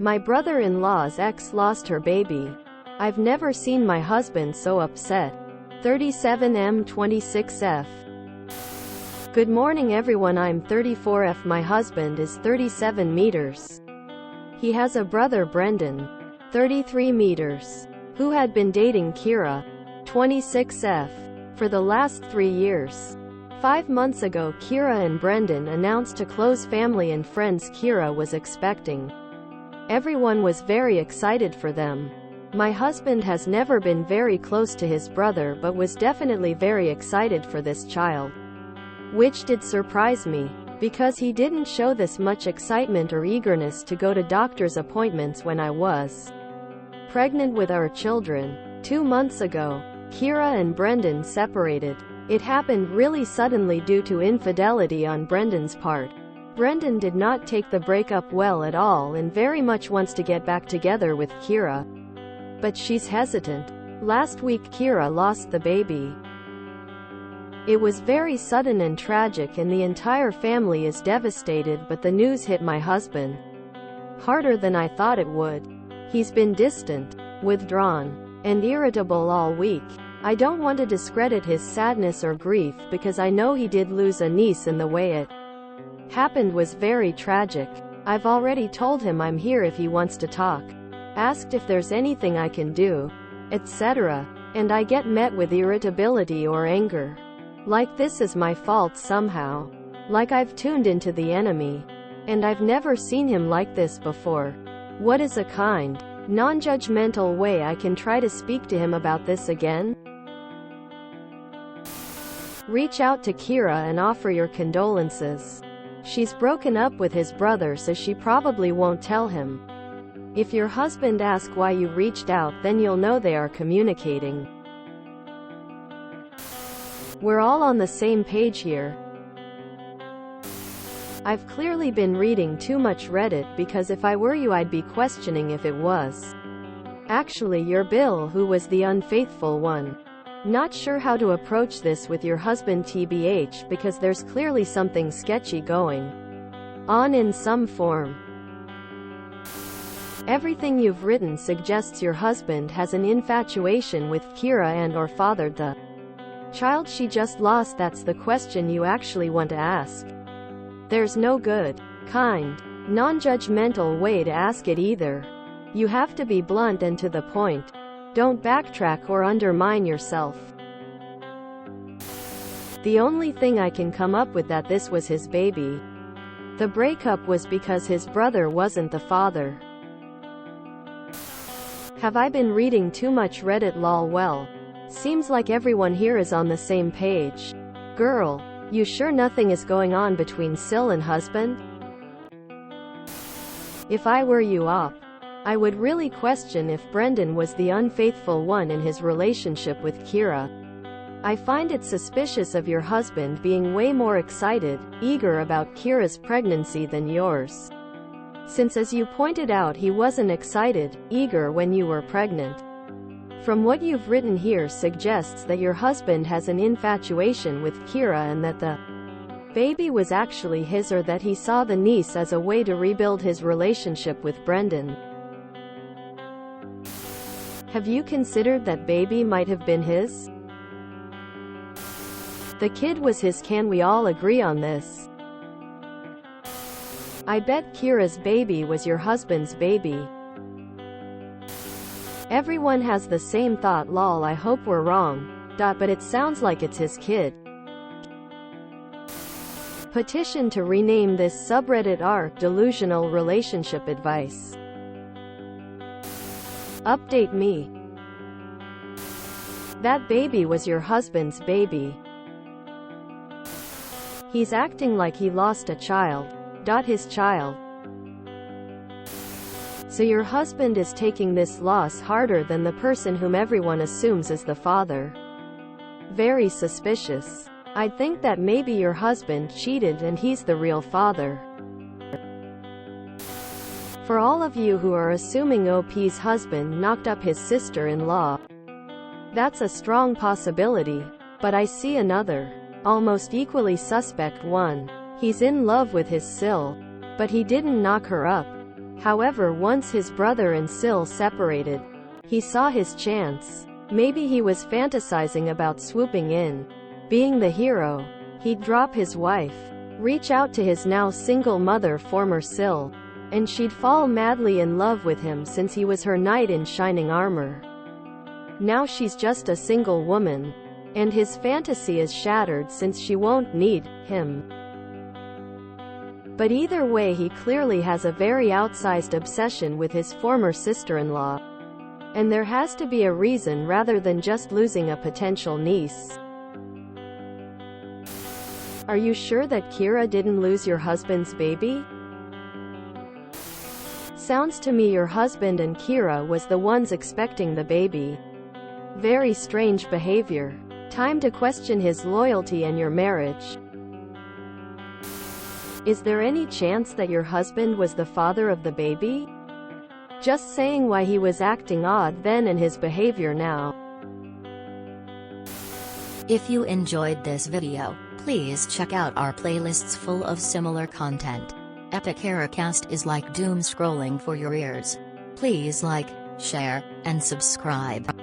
My brother-in-law's ex lost her baby. I've never seen my husband so upset. 37M26F. Good morning everyone, I'm 34F. My husband is 37 meters. He has a brother Brendan, 33 meters, who had been dating Kira, 26F, for the last 3 years. 5 months ago Kira and Brendan announced to close family and friends Kira was expecting. Everyone was very excited for them. My husband has never been very close to his brother but was definitely very excited for this child. Which did surprise me, because he didn't show this much excitement or eagerness to go to doctor's appointments when I was pregnant with our children. 2 months ago, Kira and Brendan separated. It happened really suddenly due to infidelity on Brendan's part. Brendan did not take the breakup well at all and very much wants to get back together with Kira. But she's hesitant. Last week Kira lost the baby. It was very sudden and tragic and the entire family is devastated, but the news hit my husband harder than I thought it would. He's been distant, withdrawn, and irritable all week. I don't want to discredit his sadness or grief because I know he did lose a niece and the way it happened was very tragic. I've already told him I'm here if he wants to talk. Asked if there's anything I can do, etc. And I get met with irritability or anger. Like this is my fault somehow. Like I've tuned into the enemy. And I've never seen him like this before. What is a kind, non-judgmental way I can try to speak to him about this again? Reach out to Kira and offer your condolences. She's broken up with his brother so she probably won't tell him. If your husband asks why you reached out, then you'll know they are communicating. We're all on the same page here. I've clearly been reading too much Reddit because if I were you I'd be questioning if it was actually your Bill who was the unfaithful one. Not sure how to approach this with your husband TBH because there's clearly something sketchy going on in some form. Everything you've written suggests your husband has an infatuation with Kira and or fathered the child she just lost. That's the question you actually want to ask. There's no good, kind, non-judgmental way to ask it either. You have to be blunt and to the point. Don't backtrack or undermine yourself. The only thing I can come up with that this was his baby. The breakup was because his brother wasn't the father. Have I been reading too much Reddit lol? Well, seems like everyone here is on the same page. Girl, you sure nothing is going on between Sil and husband? If I were you I would really question if Brendan was the unfaithful one in his relationship with Kira. I find it suspicious of your husband being way more excited, eager about Kira's pregnancy than yours. Since as you pointed out he wasn't excited, eager when you were pregnant. From what you've written here suggests that your husband has an infatuation with Kira and that the baby was actually his, or that he saw the niece as a way to rebuild his relationship with Brendan. Have you considered that baby might have been his? The kid was his. Can we all agree on this? I bet Kira's baby was your husband's baby. Everyone has the same thought lol. I hope we're wrong. But it sounds like it's his kid. Petition to rename this subreddit Delusional Relationship Advice. Update me. That baby was your husband's baby. He's acting like he lost a child. His child. So your husband is taking this loss harder than the person whom everyone assumes is the father. Very suspicious. I think that maybe your husband cheated and he's the real father. For all of you who are assuming OP's husband knocked up his sister-in-law, that's a strong possibility, but I see another, almost equally suspect one. He's in love with his Sil, but he didn't knock her up. However, once his brother and Sil separated, he saw his chance. Maybe he was fantasizing about swooping in, being the hero. He'd drop his wife, reach out to his now single mother, former Sil, and she'd fall madly in love with him since he was her knight in shining armor. Now she's just a single woman, and his fantasy is shattered since she won't need him. But either way, he clearly has a very outsized obsession with his former sister-in-law, and there has to be a reason rather than just losing a potential niece. Are you sure that Kira didn't lose your husband's baby? Sounds to me your husband and Kira was the ones expecting the baby. Very strange behavior. Time to question his loyalty and your marriage. Is there any chance that your husband was the father of the baby? Just saying why he was acting odd then and his behavior now. If you enjoyed this video, please check out our playlists full of similar content. Epic Heracast is like doom scrolling for your ears. Please like, share, and subscribe.